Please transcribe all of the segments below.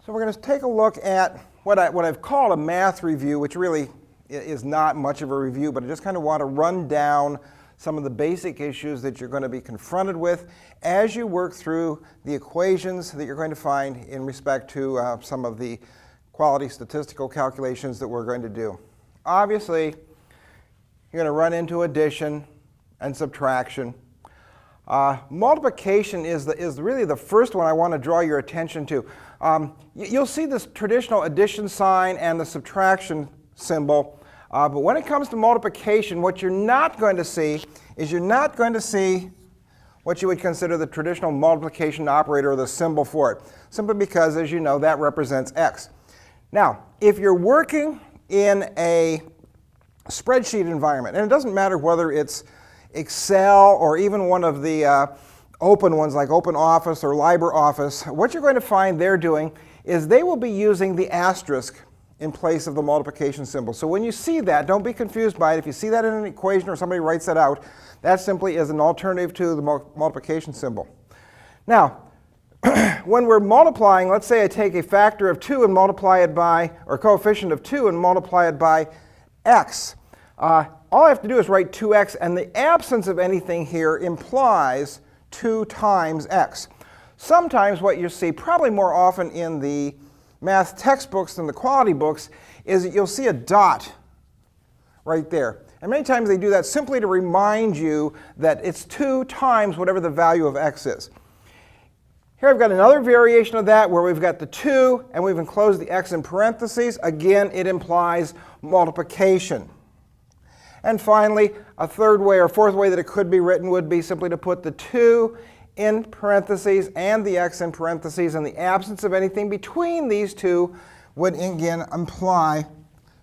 So we're going to take a look at what I've called a math review, which really is not much of a review, but I just kind of want to run down some of the basic issues that you're going to be confronted with as you work through the equations that you're going to find in respect to some of the quality statistical calculations that we're going to do. Obviously, you're going to run into addition and subtraction. Multiplication is really the first one I want to draw your attention to. You'll see this traditional addition sign and the subtraction symbol, but when it comes to multiplication, what you're not going to see is you're not going to see what you would consider the traditional multiplication operator or the symbol for it, simply because, as you know, that represents x. Now, if you're working in a spreadsheet environment, and it doesn't matter whether it's Excel or even one of the open ones like OpenOffice or LibreOffice, what you're going to find they're doing is they will be using the asterisk in place of the multiplication symbol. So when you see that, don't be confused by it. If you see that in an equation or somebody writes that out, that simply is an alternative to the multiplication symbol. Now, when we're multiplying, let's say I take a factor of 2 and multiply it by, or coefficient of 2 and multiply it by x. All I have to do is write 2x, and the absence of anything here implies 2 times x. Sometimes what you see, probably more often in the math textbooks than the quality books, is that you'll see a dot right there. And many times they do that simply to remind you that it's 2 times whatever the value of x is. Here I've got another variation of that where we've got the 2 and we've enclosed the x in parentheses. Again, it implies multiplication. And finally, a third way or fourth way that it could be written would be simply to put the 2 in parentheses and the x in parentheses, and the absence of anything between these two would again imply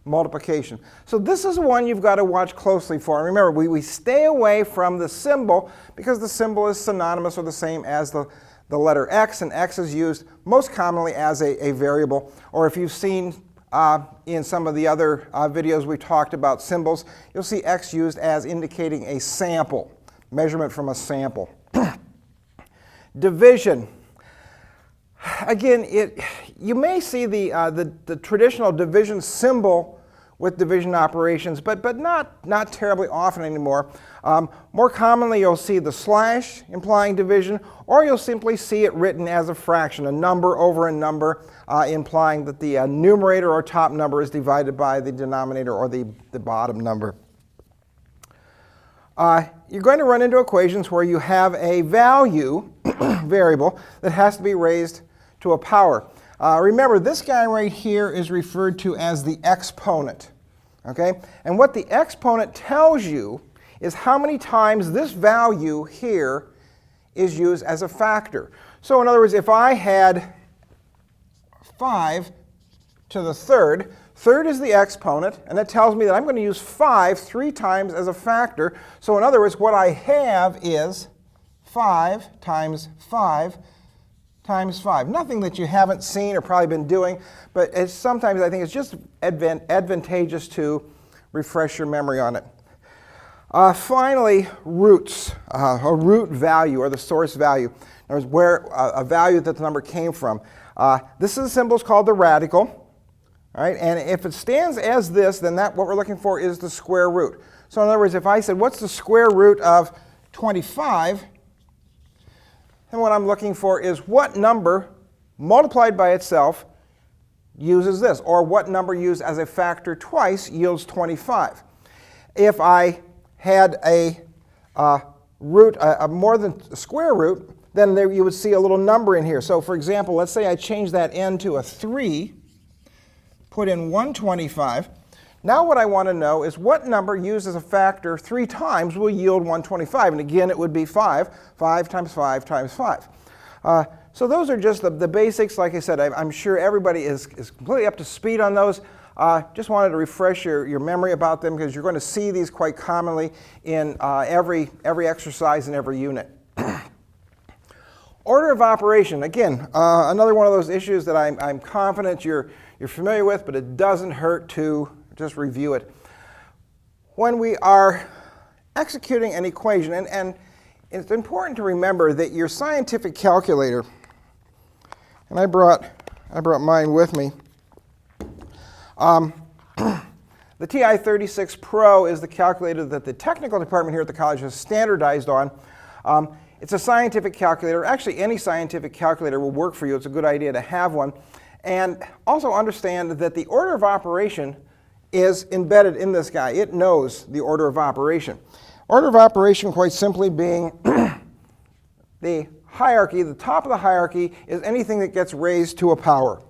multiplication. So this is one you've got to watch closely for. And remember, we stay away from the symbol because the symbol is synonymous or the same as the letter x, and x is used most commonly as a variable. Or if you've seen in some of the other videos we've talked about symbols, you'll see x used as indicating a sample, measurement from a sample. Division. Again, you may see the traditional division symbol with division operations, but not terribly often anymore. More commonly, you'll see the slash implying division, or you'll simply see it written as a fraction, a number over a number, implying that the numerator or top number is divided by the denominator or the bottom number. You're going to run into equations where you have a value variable that has to be raised to a power. Remember, this guy right here is referred to as the exponent. Okay? And what the exponent tells you is how many times this value here is used as a factor. So in other words, if I had 5 to the third, third is the exponent, and it tells me that I'm going to use 5 3 times as a factor. So in other words, what I have is 5 times 5 times 5. Nothing that you haven't seen or probably been doing, but sometimes I think it's just advantageous to refresh your memory on it. Finally, roots, a root value or the source value. In other words, where a value that the number came from. This is a symbol called the radical. All right, and if it stands as this, then what we're looking for is the square root. So in other words, if I said, what's the square root of 25? Then what I'm looking for is what number multiplied by itself uses this, or what number used as a factor twice yields 25. If I had a root, more than a square root, then you would see a little number in here. So for example, let's say I change that n to a 3, put in 125. Now what I want to know is what number used as a factor 3 times will yield 125. And again, it would be 5. 5 times 5 times 5. So those are just the basics. Like I said, I'm sure everybody is completely up to speed on those. Just wanted to refresh your memory about them because you're going to see these quite commonly in every exercise in every unit. Order of operation. Again, another one of those issues that I'm confident you're familiar with, but it doesn't hurt to just review it. When we are executing an equation, and it's important to remember that your scientific calculator, and I brought I brought mine with me. The TI-36 Pro is the calculator that the technical department here at the college has standardized on. It's a scientific calculator. Actually, any scientific calculator will work for you. It's a good idea to have one. And also understand that the order of operation is embedded in this guy. It knows the order of operation. Order of operation, quite simply, being the hierarchy. The top of the hierarchy is anything that gets raised to a power.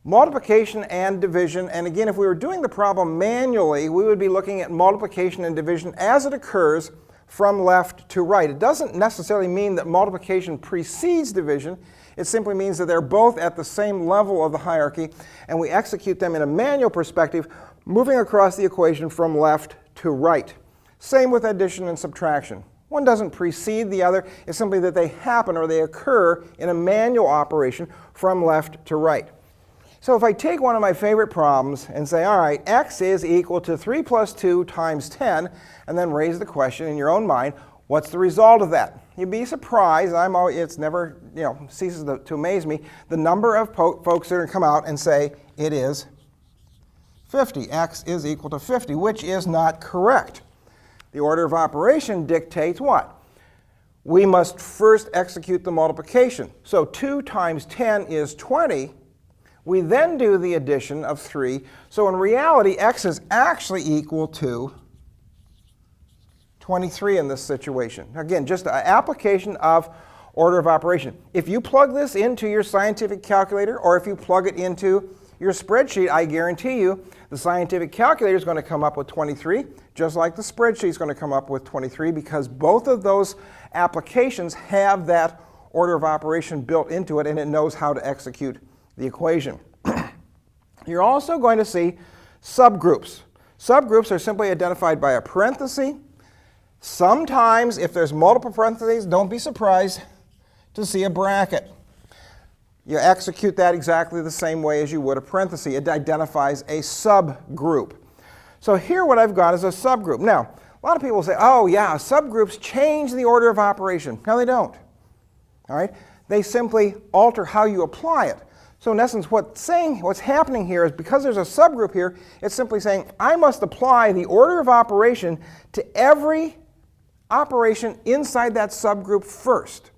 Multiplication and division, and again, if we were doing the problem manually, we would be looking at multiplication and division as it occurs from left to right. It doesn't necessarily mean that multiplication precedes division. It simply means that they're both at the same level of the hierarchy, and we execute them in a manual perspective, moving across the equation from left to right. Same with addition and subtraction. One doesn't precede the other. It's simply that they happen or they occur in a manual operation from left to right. So if I take one of my favorite problems and say, all right, x is equal to 3 plus 2 times 10, and then raise the question in your own mind, what's the result of that? You'd be surprised. It's never ceases to amaze me, the number of folks that are going to come out and say it is 50. X is equal to 50, which is not correct. The order of operation dictates what? We must first execute the multiplication. So 2 times 10 is 20. We then do the addition of 3. So in reality, x is actually equal to 23 in this situation. Again, just an application of order of operation. If you plug this into your scientific calculator, or if you plug it into your spreadsheet, I guarantee you the scientific calculator is going to come up with 23, just like the spreadsheet is going to come up with 23, because both of those applications have that order of operation built into it, and it knows how to execute the equation. You're also going to see subgroups. Subgroups are simply identified by a parenthesis. Sometimes, if there's multiple parentheses, don't be surprised to see a bracket. You execute that exactly the same way as you would a parenthesis. It identifies a subgroup. So here what I've got is a subgroup. Now, a lot of people say, oh yeah, subgroups change the order of operation. No, they don't. All right? They simply alter how you apply it. So in essence, what's happening here is because there's a subgroup here, it's simply saying I must apply the order of operation to every operation inside that subgroup first.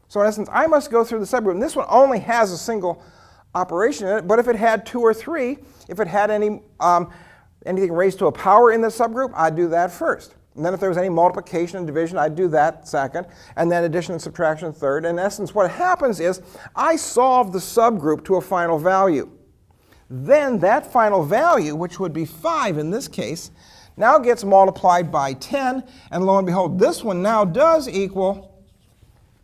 So in essence, I must go through the subgroup. And this one only has a single operation in it, but if it had 2 or 3, if it had anything raised to a power in the subgroup, I'd do that first. And then if there was any multiplication and division, I'd do that second, and then addition and subtraction third. In essence, what happens is I solve the subgroup to a final value. Then that final value, which would be 5 in this case, now gets multiplied by 10, and lo and behold, this one now does equal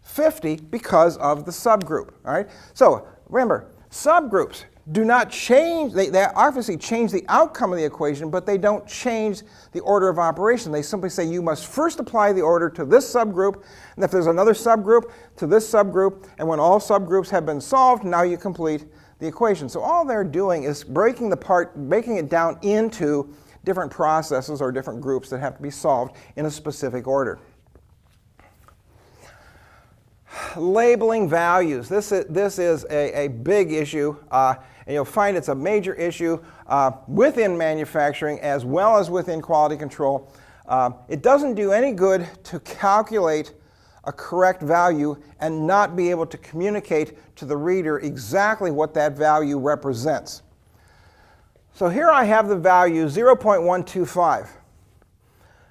50 because of the subgroup. All right? So remember, subgroups do not change, they obviously change the outcome of the equation, but they don't change the order of operation. They simply say you must first apply the order to this subgroup, and if there's another subgroup, to this subgroup, and when all subgroups have been solved, now you complete the equation. So all they're doing is breaking it down into different processes or different groups that have to be solved in a specific order. Labeling values. This is a big issue, and you'll find it's a major issue within manufacturing as well as within quality control. It doesn't do any good to calculate a correct value and not be able to communicate to the reader exactly what that value represents. So here I have the value 0.125.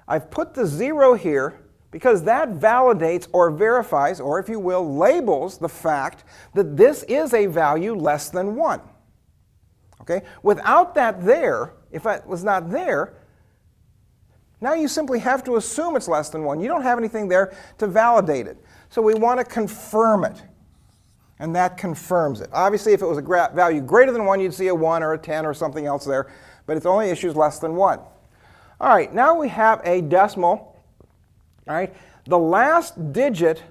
I've put the 0 here because that validates or verifies, or if you will, labels the fact that this is a value less than 1. Okay? Without that there, if it was not there, now you simply have to assume it's less than 1. You don't have anything there to validate it. So we want to confirm it, and that confirms it. Obviously, if it was a value greater than 1, you'd see a 1 or a 10 or something else there, but its only issue is less than 1. All right, now we have a decimal. All right, the last digit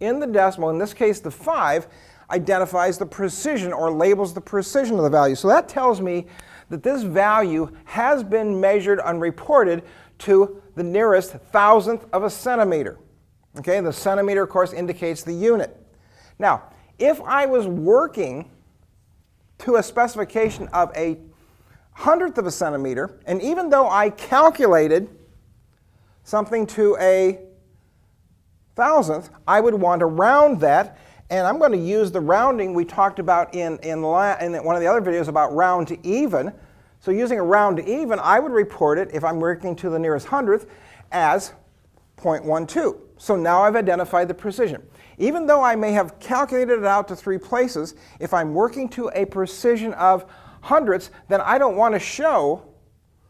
in the decimal, in this case the 5, identifies the precision or labels the precision of the value. So that tells me that this value has been measured and reported to the nearest thousandth of a centimeter. Okay, the centimeter, of course, indicates the unit. Now, if I was working to a specification of a 100th of a centimeter, and even though I calculated something to a 1,000th, I would want to round that, and I'm going to use the rounding we talked about in one of the other videos about round to even. So using a round to even, I would report it, if I'm working to the nearest 100th, as 0.12. So now I've identified the precision. Even though I may have calculated it out to 3 places, if I'm working to a precision of hundredths, then I don't want to show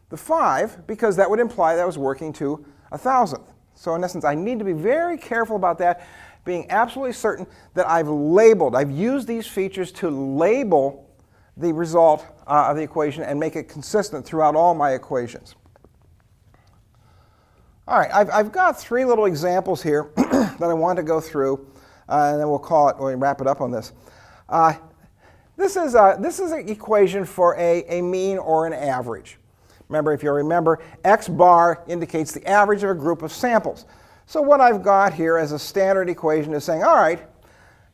the 5 because that would imply that I was working to a 1,000th. So in essence, I need to be very careful about that, being absolutely certain that I've used these features to label the result of the equation and make it consistent throughout all my equations. All right, I've got 3 little examples here that I want to go through, and then we'll wrap it up on this. This is an equation for a mean or an average. Remember, if you remember, x bar indicates the average of a group of samples. So what I've got here as a standard equation is saying, all right,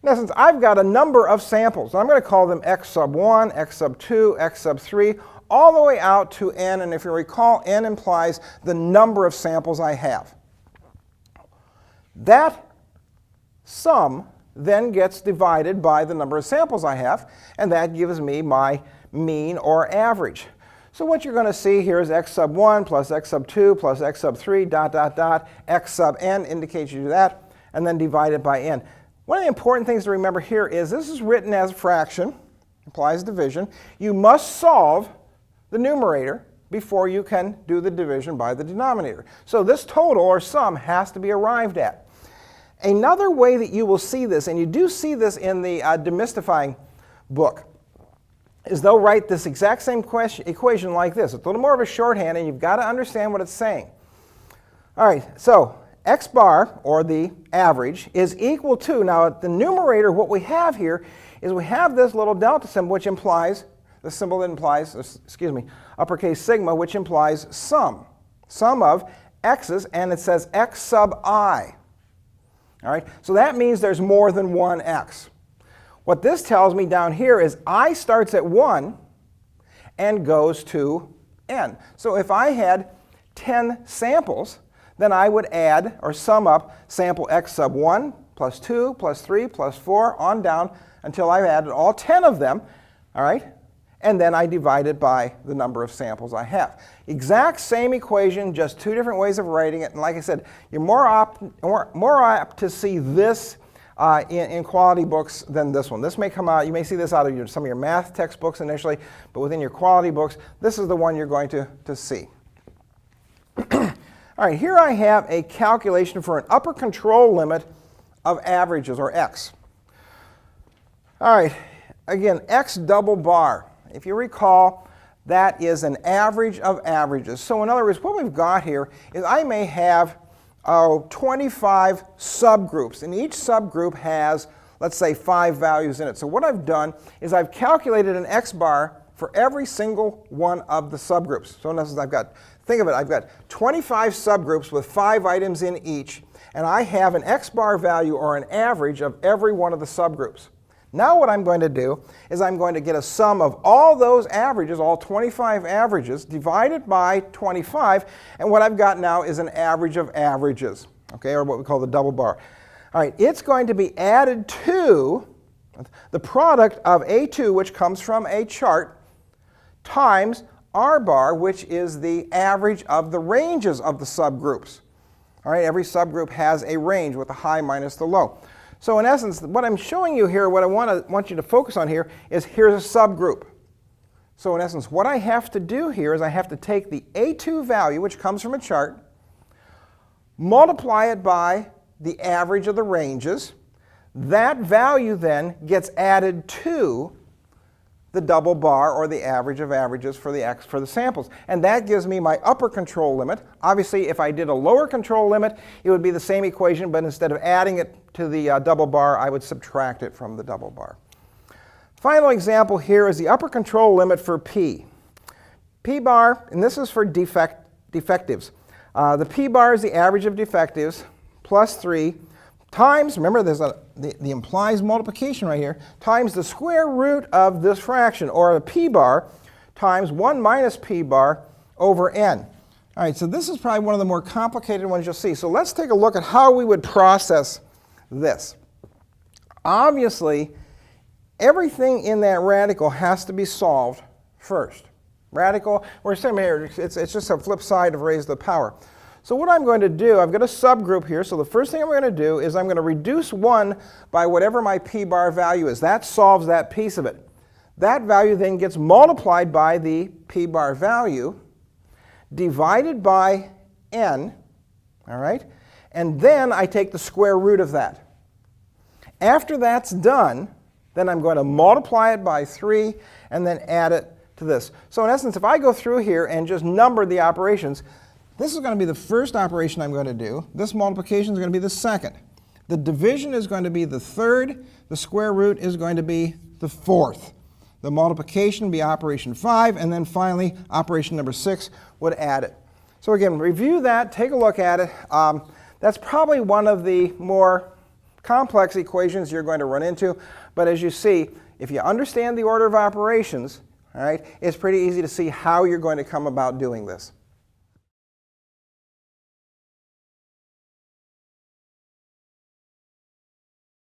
in essence, I've got a number of samples. I'm going to call them x sub 1, x sub 2, x sub 3, all the way out to n. And if you recall, n implies the number of samples I have. That sum then gets divided by the number of samples I have, and that gives me my mean or average. So what you're going to see here is x sub 1 plus x sub 2 plus x sub 3 x sub n indicates you do that, and then divide it by n. One of the important things to remember here is this is written as a fraction, implies division. You must solve the numerator before you can do the division by the denominator. So this total or sum has to be arrived at. Another way that you will see this, and you do see this in the demystifying book, is they'll write this exact same equation like this. It's a little more of a shorthand, and you've got to understand what it's saying. All right, so x bar, or the average, is equal to, now at the numerator, what we have here is we have this little delta symbol, which implies, the symbol that implies, uppercase sigma, which implies sum of x's, and it says x sub I. All right, so that means there's more than one x. What this tells me down here is I starts at 1 and goes to n. So if I had 10 samples, then I would add or sum up sample x sub 1 plus 2 plus 3 plus 4 on down until I've added all 10 of them, all right? And then I divide it by the number of samples I have. Exact same equation, just 2 different ways of writing it. And like I said, you're more apt to see this in quality books than this one. This may come out, you may see this out of some of your math textbooks initially, but within your quality books, this is the one you're going to see. All right, here I have a calculation for an upper control limit of averages, or x. All right, again, x double bar. If you recall, that is an average of averages. So in other words, what we've got here is I may have 25 subgroups, and each subgroup has, let's say, 5 values in it. So what I've done is I've calculated an x bar for every single one of the subgroups. So in essence, I've got 25 subgroups with 5 items in each, and I have an x bar value or an average of every one of the subgroups. Now what I'm going to do is I'm going to get a sum of all those averages, all 25 averages, divided by 25, and what I've got now is an average of averages, okay, or what we call the double bar. All right, it's going to be added to the product of A2, which comes from a chart, times R bar, which is the average of the ranges of the subgroups. All right, every subgroup has a range with the high minus the low. So in essence, what I'm showing you here, what I want you to focus on here, is here's a subgroup. So in essence, what I have to do here is I have to take the A2 value, which comes from a chart, multiply it by the average of the ranges. That value then gets added to the double bar, or the average of averages for the x for the samples. And that gives me my upper control limit. Obviously, if I did a lower control limit, it would be the same equation, but instead of adding it to the double bar, I would subtract it from the double bar. Final example here is the upper control limit for P. P bar, and this is for defectives. The P bar is the average of defectives, plus 3, times, remember there's the implies multiplication right here, times the square root of this fraction, or a p bar, times 1 minus p bar over n. All right, so this is probably one of the more complicated ones you'll see. So let's take a look at how we would process this. Obviously, everything in that radical has to be solved first. Radical, we're saying here, it's just a flip side of raised to the power. So what I'm going to do, I've got a subgroup here, so the first thing I'm going to do is I'm going to reduce 1 by whatever my p bar value is. That solves that piece of it. That value then gets multiplied by the p bar value, divided by n, all right? And then I take the square root of that. After that's done, then I'm going to multiply it by 3 and then add it to this. So in essence, if I go through here and just number the operations, this is going to be the first operation I'm going to do. This multiplication is going to be the second. The division is going to be the third. The square root is going to be the fourth. The multiplication will be operation 5, and then finally operation number 6 would add it. So again, review that, take a look at it. That's probably one of the more complex equations you're going to run into, but as you see, if you understand the order of operations, all right, it's pretty easy to see how you're going to come about doing this.